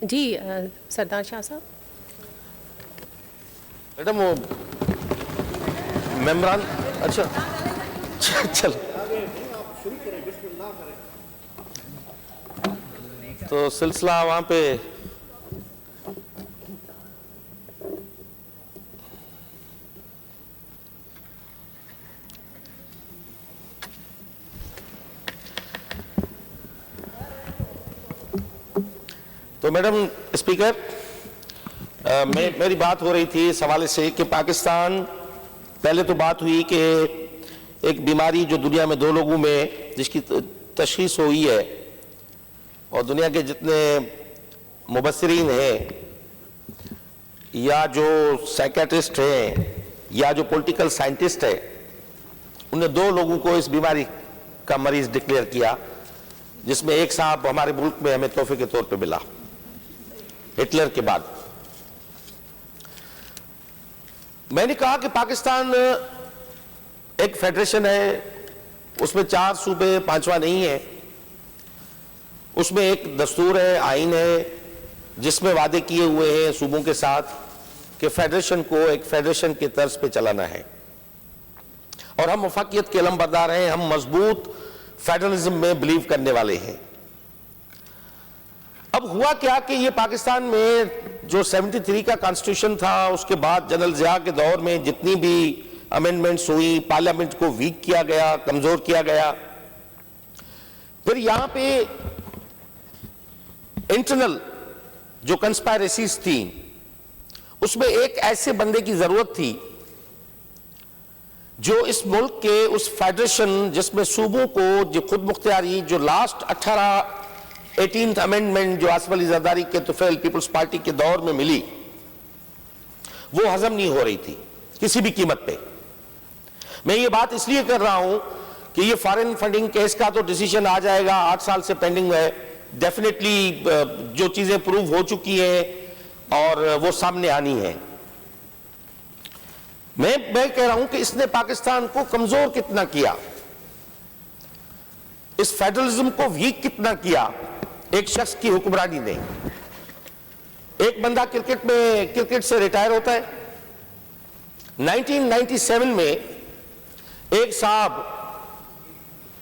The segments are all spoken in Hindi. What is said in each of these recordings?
जी सरदार शाह साहब। मैडम वो मेम्बरान, अच्छा चल तो सिलसिला वहां पे तो मैडम स्पीकर, मेरी बात हो रही थी इस हवाले से कि पाकिस्तान, पहले तो बात हुई कि एक बीमारी जो दुनिया में 2 लोगों में जिसकी तशखीस हुई है और दुनिया के जितने मुबस्सिरीन हैं या जो साइकियाट्रिस्ट हैं या जो पॉलिटिकल साइंटिस्ट है, उन्हें 2 लोगों को इस बीमारी का मरीज डिक्लेयर किया, जिसमें एक साहब हमारे मुल्क में हमें तोहफे के तौर पे मिला हिटलर के बाद। मैंने कहा कि पाकिस्तान एक फेडरेशन है, उसमें 4 सूबे, 5वां नहीं है, उसमें एक दस्तूर है, आईन है, जिसमें वादे किए हुए हैं सूबों के साथ कि फेडरेशन को एक फेडरेशन के तर्ज पे चलाना है और हम वफाकियत के अलमबरदार हैं, हम मजबूत फेडरलिज्म में बिलीव करने वाले हैं। अब हुआ क्या कि ये पाकिस्तान में जो 73 का कॉन्स्टिट्यूशन था, उसके बाद जनरल ज़िया के दौर में जितनी भी अमेंडमेंट्स हुई, पार्लियामेंट को वीक किया गया, कमजोर किया गया। फिर यहां पे इंटरनल जो कंस्पायरेसीज थी, उसमें एक ऐसे बंदे की जरूरत थी जो इस मुल्क के उस फेडरेशन जिसमें सूबों को जो खुद मुख्तियारी, जो लास्ट 18th अमेंडमेंट जो आसिफ अली जरदारी के तुफैल पीपल्स पार्टी के दौर में मिली, वो हजम नहीं हो रही थी किसी भी कीमत पे। मैं ये बात इसलिए कर रहा हूं कि ये फॉरेन फंडिंग केस का तो डिसीजन आ जाएगा, 8 साल से पेंडिंग है, डेफिनेटली जो चीजें प्रूव हो चुकी हैं और वो सामने आनी है। मैं कह रहा हूं कि इसने पाकिस्तान को कमजोर कितना किया, इस फेडरलिज्म को वीक कितना किया एक शख्स की हुक्मरानी ने। एक बंदा क्रिकेट से रिटायर होता है, 1997 में एक साहब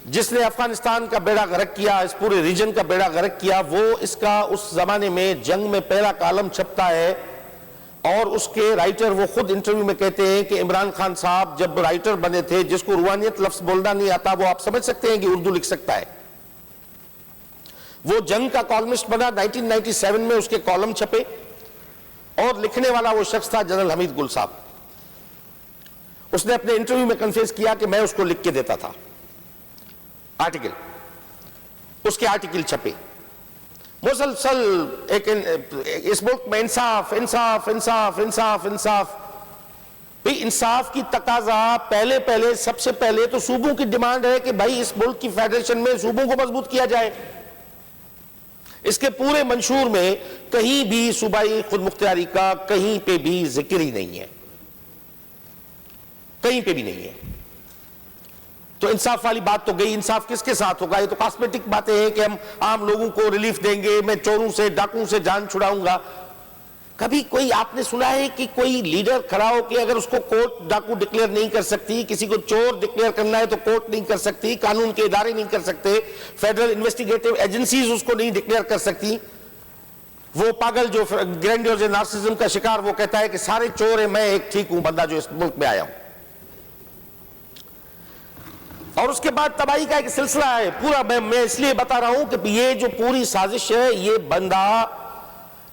जिसने अफगानिस्तान का बेड़ा गर्क किया, इस पूरे रीजन का बेड़ा गर्क किया, वो इसका उस जमाने में जंग में पहला कॉलम छपता है और उसके राइटर वो खुद इंटरव्यू में कहते हैं कि इमरान खान साहब जब राइटर बने थे, जिसको रूहानियत लफ्ज बोलना नहीं आता, वो आप समझ सकते हैं कि उर्दू लिख सकता है। वो जंग का कॉलमिस्ट बना, 1997 में उसके कॉलम छपे और लिखने वाला वो शख्स था जनरल हमीद गुल साहब। उसने अपने इंटरव्यू में कन्फेस किया कि मैं उसको लिख के देता था आर्टिकल, उसके आर्टिकल छपे मुसलसल। एक इस मुल्क में इंसाफ इंसाफ इंसाफ इंसाफ इंसाफ, भाई इंसाफ की तकाजा पहले सबसे पहले तो सूबों की डिमांड है कि भाई इस मुल्क की फेडरेशन में सूबों को मजबूत किया जाए। इसके पूरे मंशूर में कहीं भी सूबाई खुद मुख्तियारी का कहीं पे भी जिक्र ही नहीं है, कहीं पे भी नहीं है। तो इंसाफ वाली बात तो गई, इंसाफ किसके साथ होगा? ये तो कॉस्मेटिक बातें हैं कि हम आम लोगों को रिलीफ देंगे, मैं चोरों से डाकुओं से जान छुड़ाऊंगा। कभी कोई आपने सुना है कि कोई लीडर खड़ा हो कि अगर उसको कोर्ट डाकू डिक्लेयर नहीं कर सकती, किसी को चोर डिक्लेयर करना है तो कोर्ट नहीं कर सकती, कानून के इदारे नहीं कर सकते, फेडरल इन्वेस्टिगेटिव एजेंसीज उसको नहीं डिक्लेयर कर सकती। वो पागल जो ग्रैंडियोर नार्सिज्म का शिकार, वो कहता है कि सारे चोर है, मैं एक ठीक हूं बंदा जो इस मुल्क में आया हूं। और उसके बाद तबाही का एक सिलसिला है पूरा। मैं इसलिए बता रहा हूं कि ये जो पूरी साजिश है, ये बंदा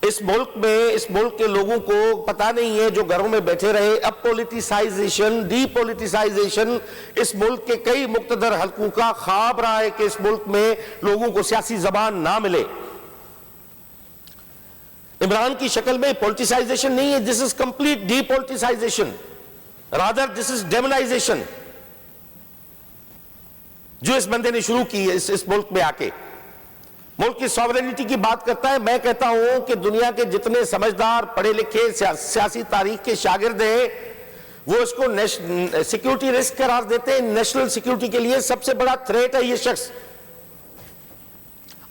इस मुल्क में, इस मुल्क के लोगों को पता नहीं है जो घरों में बैठे रहे। अब पॉलिटिसाइजेशन, डीपॉलिटिसाइजेशन इस मुल्क के कई मुक्तदर हल्कों का ख्वाब रहा है कि इस मुल्क में लोगों को सियासी जबान ना मिले। इमरान की शक्ल में पॉलिटिसाइजेशन नहीं है, this is complete depoliticization, rather this is demonization जो इस बंदे ने शुरू की है इस मुल्क में आके। मुल्क की सॉवरेनिटी की बात करता है। मैं कहता हूं कि दुनिया के जितने समझदार, पढ़े लिखे, सियासी तारीख के शागिर्द हैं, वो इसको सिक्योरिटी रिस्क करार देते हैं। नेशनल सिक्योरिटी के लिए सबसे बड़ा थ्रेट है ये शख्स।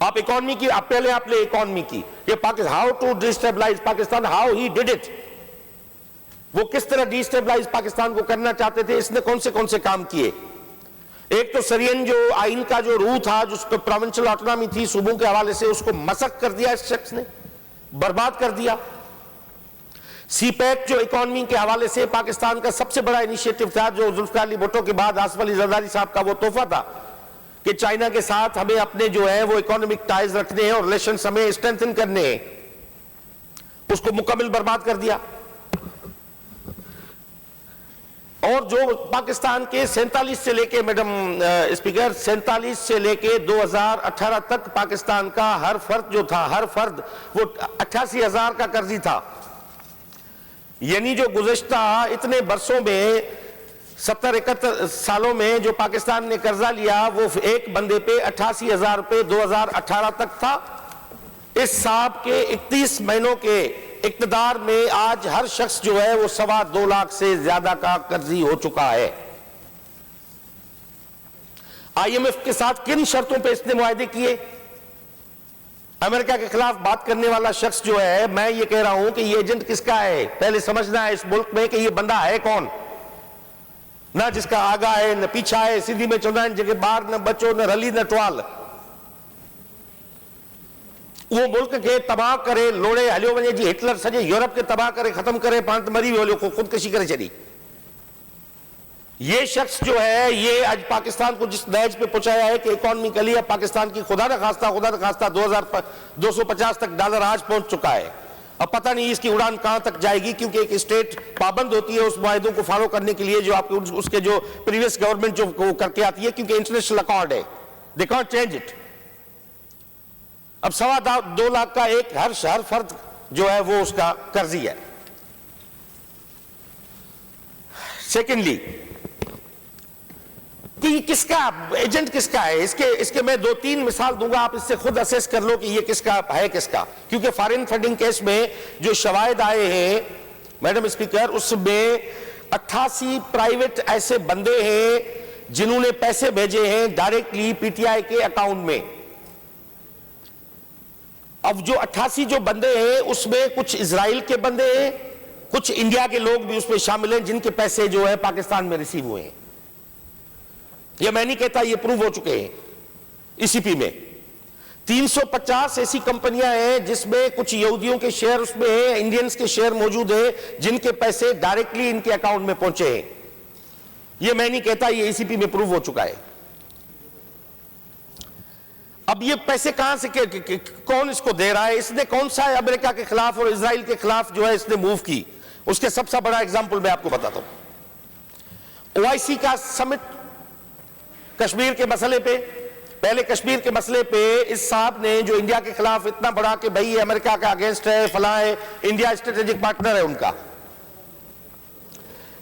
आप इकोनॉमी की, आप पहले आपने इकोनॉमी की, ये Pakistan, how to destabilise Pakistan, how he did it, वो किस तरह डिस्टेबलाइज पाकिस्तान को करना चाहते थे, इसने कौन से काम किए। एक तो सरियन जो आइन का जो रूह था, जिस पर प्रोविंशियल ऑटोनॉमी थी सूबों के हवाले से, उसको मसक कर दिया इस शख्स ने, बर्बाद कर दिया। सीपैक जो इकोनॉमी के हवाले से पाकिस्तान का सबसे बड़ा इनिशिएटिव था, जो जुल्फिकार अली भुट्टो के बाद आसिफ अली जरदारी साहब का वो तोहफा था कि चाइना के साथ हमें अपने जो है वो इकोनॉमिक टाइज रखने हैं और रिलेशंस हमें स्ट्रेंथन करने हैं, उसको मुकम्मल बर्बाद कर दिया। और जो पाकिस्तान के 47 से लेके, मैडम स्पीकर, 47 से लेके 2018 तक पाकिस्तान का हर फर्द जो था, हर फर्द वो 88,000 का कर्जी था। यानी जो गुज़श्ता इतने बरसों में 70-71 सालों में जो पाकिस्तान ने कर्जा लिया, वो एक बंदे पे 88,000 रुपए 2018 तक था। इस साहब के 31 महीनों के इक़्तिदार में आज हर शख्स जो है वो 2.25 लाख से ज्यादा का कर्जी हो चुका है। IMF के साथ किन शर्तों पे इसने मुआहदे किए? अमेरिका के खिलाफ बात करने वाला शख्स जो है, मैं ये कह रहा हूं कि ये एजेंट किसका है, पहले समझना है इस मुल्क में कि ये बंदा है कौन, ना जिसका आगा है न पीछा है, सीधी में चल रहा है, जगह बाहर न बचो न रली न टवाल, वो मुल्क के तबाह करे, लोड़े हलियो वने जी, हिटलर सजे यूरोप के तबाह करे, खत्म करे, पांच मरी वियो को खुदकशी करे चली। ये शख्स जो है ये आज पाकिस्तान को जिस दर्ज पे पहुंचाया है कि इकोनॉमिकली अब पाकिस्तान की खुदा न खास्ता 2,250 तक डॉलर आज पहुंच चुका है। अब पता नहीं इसकी उड़ान कहां तक जाएगी, क्योंकि एक स्टेट पाबंद होती है उस मुआहदों को फॉलो करने के लिए जो आपके उसके जो प्रीवियस गवर्नमेंट जो करके आती है, क्योंकि इंटरनेशनल अकॉर्ड है, दे कांट चेंज इट। अब 2.25 लाख का एक हर फर्द जो है वो उसका कर्जी है। सेकेंडली कि किसका एजेंट किसका है, इसके मैं 2-3 मिसाल दूंगा, आप इससे खुद असेस कर लो कि ये किसका है किसका। क्योंकि फॉरेन फंडिंग केस में जो शवाहिद आए हैं मैडम स्पीकर, उसमें 88 प्राइवेट ऐसे बंदे हैं जिन्होंने पैसे भेजे हैं डायरेक्टली PTI के अकाउंट में। अब जो 88 जो बंदे हैं उसमें कुछ इजराइल के बंदे हैं, कुछ इंडिया के लोग भी उसमें शामिल हैं जिनके पैसे जो है पाकिस्तान में रिसीव हुए हैं। ये मैं नहीं कहता, ये प्रूव हो चुके हैं ECP में। 350 ऐसी कंपनियां हैं जिसमें कुछ यहूदियों के शेयर उसमें हैं, इंडियंस के शेयर मौजूद हैं जिनके पैसे डायरेक्टली इनके अकाउंट में पहुंचे हैं। ये मैं नहीं कहता, ये ECP में प्रूव हो चुका है। अब ये पैसे कहां से कौन इसको दे रहा है, इसने कौन सा अमेरिका के खिलाफ और इजराइल के खिलाफ जो है इसने मूव की, उसके सबसे बड़ा एग्जांपल मैं आपको बताता हूं। OIC का समिट कश्मीर के मसले पे, पहले कश्मीर के मसले पे इस साहब ने जो इंडिया के खिलाफ इतना बड़ा कि भाई ये अमेरिका का अगेंस्ट है, फला है, इंडिया स्ट्रेटेजिक पार्टनर है उनका,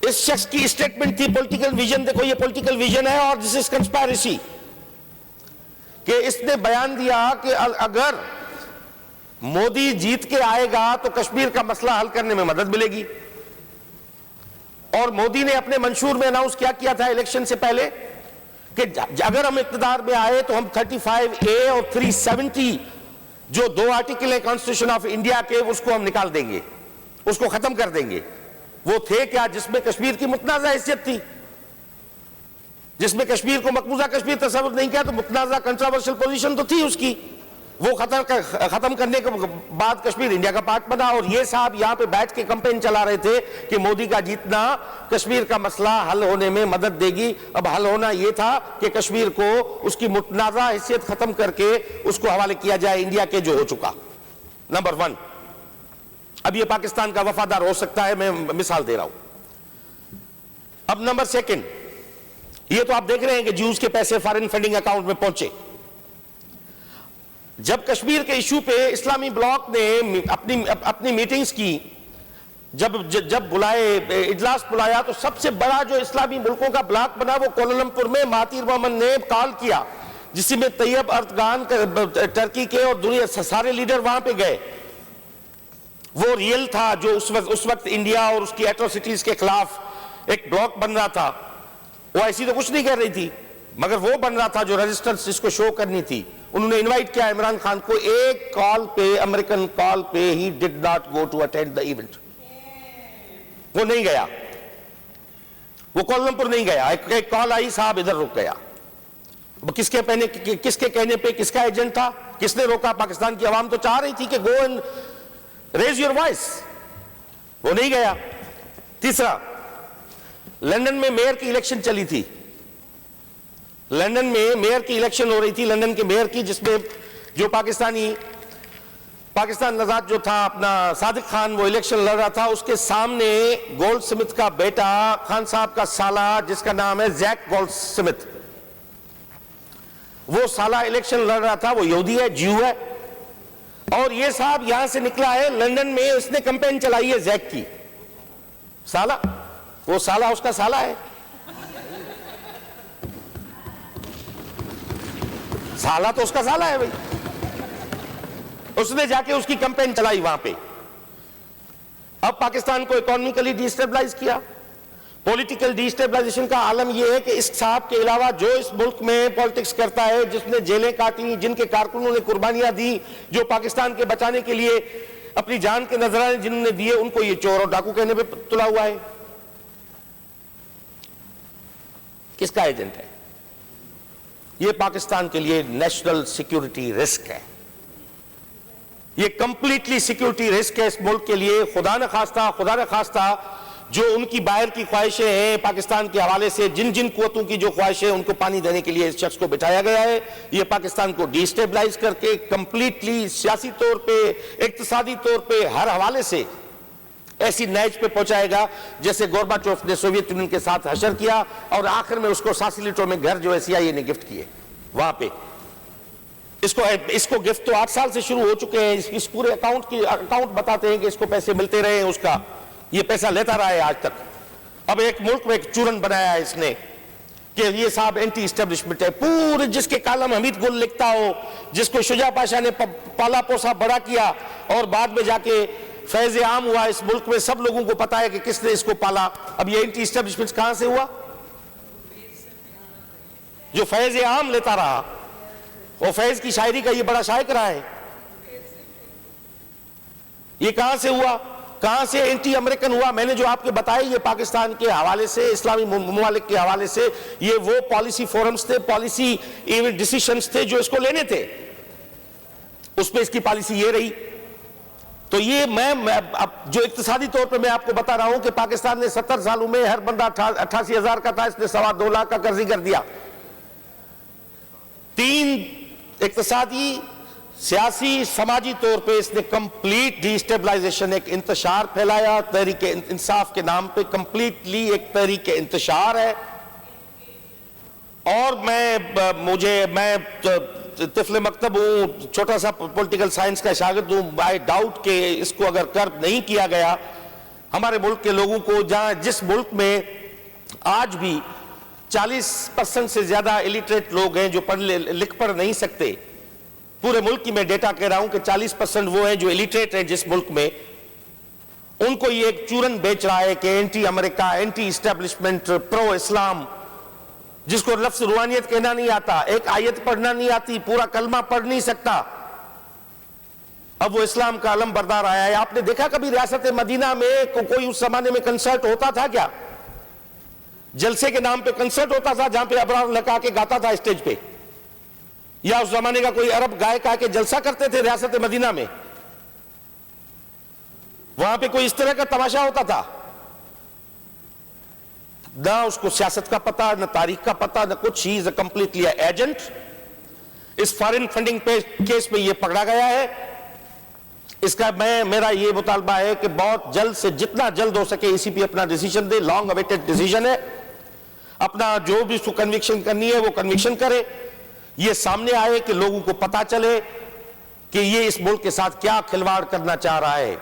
इस शख्स की स्टेटमेंट थी पॉलिटिकल विजन, देखो ये पॉलिटिकल विजन है और दिस इज कंस्पायरेसी, कि इसने बयान दिया कि अगर मोदी जीत के आएगा तो कश्मीर का मसला हल करने में मदद मिलेगी। और मोदी ने अपने मंशूर में अनाउंस किया था इलेक्शन से पहले कि अगर हम इक्तदार में आए तो हम 35A और 370 जो 2 आर्टिकल है कॉन्स्टिट्यूशन ऑफ इंडिया के, उसको हम निकाल देंगे, उसको खत्म कर देंगे। वो थे क्या? जिसमें कश्मीर की मुतनाज़ा हैसियत थी, जिसमें कश्मीर को मकबूजा कश्मीर तस्वुर नहीं किया, तो मुतनाज़ा कंट्रोवर्शियल पोजीशन तो थी उसकी, वो खत्म करने के बाद कश्मीर इंडिया का पार्ट बना। और ये साहब यहां पे बैठ के कैंपेन चला रहे थे कि मोदी का जीतना कश्मीर का मसला हल होने में मदद देगी। अब हल होना ये था कि कश्मीर को उसकी मुतनाज़ा हैसियत खत्म करके उसको हवाले किया जाए इंडिया के, जो हो चुका। नंबर 1, अब ये पाकिस्तान का वफादार हो सकता है, मैं मिसाल दे रहा हूं। अब नंबर 2, ये तो आप देख रहे हैं कि ज्यूज के पैसे फॉरेन फंडिंग अकाउंट में पहुंचे। जब कश्मीर के इशू पे इस्लामी ब्लॉक ने अपनी मीटिंग्स की, जब बुलाए, इजलास बुलाया, तो सबसे बड़ा जो इस्लामी मुल्कों का ब्लॉक बना वो कोलालमपुर में महातीर मोहम्मद ने कॉल किया, जिसमें तैयब अर्दगान टर्की के और दुनिया सारे लीडर वहां पे गए। वो रियल था जो उस वक्त इंडिया और उसकी एट्रोसिटीज के खिलाफ एक ब्लॉक बन रहा था। OIC तो कुछ नहीं कर रही थी, मगर वो बन रहा था जो रेजिस्टेंस जिसको शो करनी थी। उन्होंने इनवाइट किया इमरान खान को, एक कॉल पे, अमेरिकन कॉल पे, he did not go to attend the event. वो नहीं गया, वो कोलंबपुर नहीं गया। एक कॉल आई, साहब इधर रुक गया। किसके कहने पे, किसका एजेंट था, किसने रोका? पाकिस्तान की आवाम तो चाह रही थी कि go and raise your voice, वो नहीं गया। तीसरा, लंदन में मेयर की इलेक्शन चली थी, लंदन में मेयर की इलेक्शन हो रही थी, लंदन के मेयर की, जिसमें जो पाकिस्तान नजात जो था अपना सादिक खान, वो इलेक्शन लड़ रहा था। उसके सामने गोल्ड स्मिथ का बेटा, खान साहब का साला, जिसका नाम है जैक गोल्ड स्मिथ, वो साला इलेक्शन लड़ रहा था। वो यहूदी है, ज्यू है, और ये साहब यहां से निकला है लंदन में, उसने कैंपेन चलाई है जैक की। साला, वो साला उसका साला है, साला तो उसका साला है भाई। उसने जाके उसकी कैंपेन चलाई वहां पे। अब पाकिस्तान को इकोनॉमिकली डिस्टेबलाइज किया। पॉलिटिकल डिस्टेबलाइजेशन का आलम यह है कि इस साहब के अलावा जो इस मुल्क में पॉलिटिक्स करता है, जिसने जेलें काटी, जिनके कारकुनों ने कुर्बानियां दी, जो पाकिस्तान के बचाने के लिए अपनी जान के नजराने जिन्होंने दिए, उनको ये चोर और डाकू कहने पे तुला हुआ है। किसका एजेंट है? ये पाकिस्तान के लिए नेशनल सिक्योरिटी रिस्क है, ये कंप्लीटली सिक्योरिटी रिस्क है इस मुल्क के लिए। खुदा न खास्ता जो उनकी बाहर की ख्वाहिशें हैं पाकिस्तान के हवाले से, जिन जिन कुव्वतों की जो ख्वाहिशें, उनको पानी देने के लिए इस शख्स को बिठाया गया है। ये पाकिस्तान को डिस्टेबलाइज करके कंप्लीटली सियासी तौर पे, इक्तिसादी तौर पे, हर हवाले से ऐसी नैज पे पहुंचाएगा जैसे गोरबाचोव ने सोवियत यूनियन के साथ हशर किया, और आखिर में उसको सासिलिटो में घर जो है CIA ने गिफ्ट किए वहां पे। इसको गिफ्ट तो 8 साल से शुरू हो चुके हैं। इस पूरे अकाउंट बताते हैं कि इसको पैसे मिलते रहे हैं, उसका ये पैसा लेता रहा है आज तक। अब एक मुल्क में एक चूरन बनाया है इसने कि ये साहब एंटी एस्टेब्लिशमेंट है। पूरे जिसके कालम हमीद गुल लिखता हो, जिसको शुजा पाशा ने पाला पोसा बड़ा किया और बाद में जाके फैज आम हुआ इस मुल्क में, सब लोगों को पता है कि किसने इसको पाला। अब ये एंटी एस्टेब्लिशमेंट कहां से हुआ? जो फैज आम लेता रहा, वो फैज की शायरी का ये बड़ा शायक रहा है। ये कहां से हुआ? कहां से एंटी अमेरिकन हुआ? मैंने जो आपके बताए, ये पाकिस्तान के हवाले से, इस्लामी ममालिक के हवाले से, ये वो पॉलिसी फोरम्स थे, पॉलिसी डिसीजंस थे जो इसको लेने थे। उसमें इसकी पॉलिसी ये रही। तो ये मैं अब जो इक्तिसादी तौर पे मैं आपको बता रहा हूं कि पाकिस्तान ने 70 सालों में हर बंदा 88,000 का था, इसने 2.25 लाख का कर्जी कर दिया। 3 इक्तिसादी, सियासी, समाजी तौर पे इसने कंप्लीट डिस्टेबलाइजेशन, एक इंतशार फैलाया तहरीके इंसाफ के नाम पे। कंप्लीटली एक तहरीके इंतशार है। और मैं तिफले मकतब हूं, छोटा सा पॉलिटिकल साइंस का शागिर्द हूं। आई डाउट के इसको अगर कर नहीं किया गया, हमारे मुल्क के लोगों को, जिस मुल्क में आज भी 40% से ज्यादा इलिटरेट लोग हैं जो लिख पढ़ नहीं सकते, पूरे मुल्क की मैं डेटा कह रहा हूं कि 40% वो है जो इलिटरेट है जिस मुल्क में, उनको ये एक चूरन बेच रहा है कि anti America, anti establishment, pro Islam, जिसको लफ्ज रूहानियत कहना नहीं आता, एक आयत पढ़ना नहीं आती, पूरा कलमा पढ़ नहीं सकता, अब वो इस्लाम का अलम बरदार आया है। आपने देखा कभी रियासत मदीना में कोई उस जमाने में कंसर्ट होता था क्या? जलसे के नाम पे कंसर्ट होता था जहां पे अबरार लगा के गाता था स्टेज पे, या उस जमाने का कोई अरब गायक आके जलसा करते थे रियासत मदीना में? वहां पे कोई इस तरह का तमाशा होता था? ना उसको सियासत का पता, ना तारीख का पता, ना कुछ। He is completely agent. इस फॉरेन फंडिंग पे केस में ये पकड़ा गया है। इसका मेरा ये मुतालबा है कि बहुत जल्द से जितना जल्द हो सके ECP अपना डिसीजन दे। लॉन्ग अवेटेड डिसीजन है। अपना जो भी उसको कन्विक्शन करनी है वो कन्विक्शन करे। ये सामने आए कि लोगों को पता चले कि ये इस मुल्क के साथ क्या खिलवाड़ करना चाह रहा है,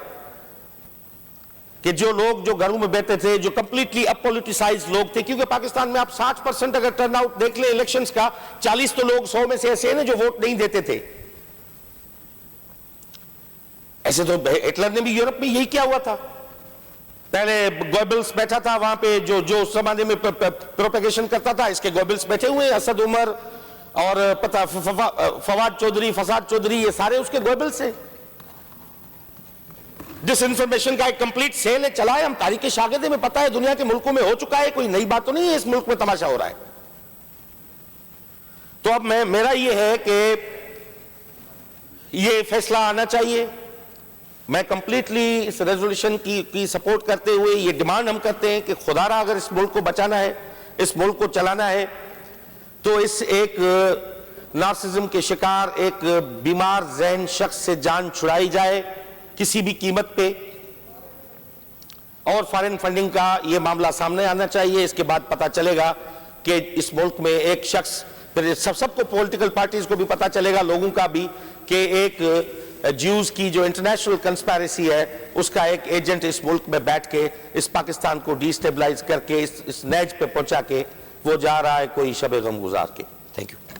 कि जो लोग जो घरों में बैठे थे, जो कंप्लीटली अपोलिटिसाइज्ड लोग थे, क्योंकि पाकिस्तान में आप 60% अगर टर्नआउट देख ले इलेक्शंस का, 40 तो लोग 100 में से ऐसे हैं जो वोट नहीं देते थे। ऐसे तो हिटलर ने भी यूरोप में यही किया हुआ था। पहले गोबल्स बैठा था वहां पे, जो उस जमाने में प्रोपेगेशन करता था, इसके गोबल्स बैठे हुए हैं, असद उमर और पता फवाद चौधरी, फसाद चौधरी, ये सारे उसके गोबल्स हैं। डिस इन्फॉर्मेशन का एक कंप्लीट सेल है, चला है, हम तारीख शागिर्द में पता है, दुनिया के मुल्कों में हो चुका है, कोई नई बात तो नहीं है, इस मुल्क में तमाशा हो रहा है। तो अब मेरा ये है कि ये फैसला आना चाहिए। मैं कंप्लीटली इस रेजोल्यूशन की सपोर्ट करते हुए ये डिमांड हम करते हैं कि खुदारा अगर इस मुल्क को बचाना है, इस मुल्क को चलाना है, तो इस एक नार्सिज्म के शिकार एक बीमार ज़हन शख्स से जान छुड़ाई जाए किसी भी कीमत पे, और फॉरेन फंडिंग का ये मामला सामने आना चाहिए। इसके बाद पता चलेगा कि इस मुल्क में एक शख्स, फिर सबको, पॉलिटिकल पार्टीज को भी पता चलेगा, लोगों का भी, कि एक ज्यूज की जो इंटरनेशनल कंस्पिरेसी है उसका एक एजेंट इस मुल्क में बैठ के इस पाकिस्तान को डिस्टेबलाइज करके इस नैज पे पहुंचा के वो जा रहा है कोई शब गम गुजार के। Thank you.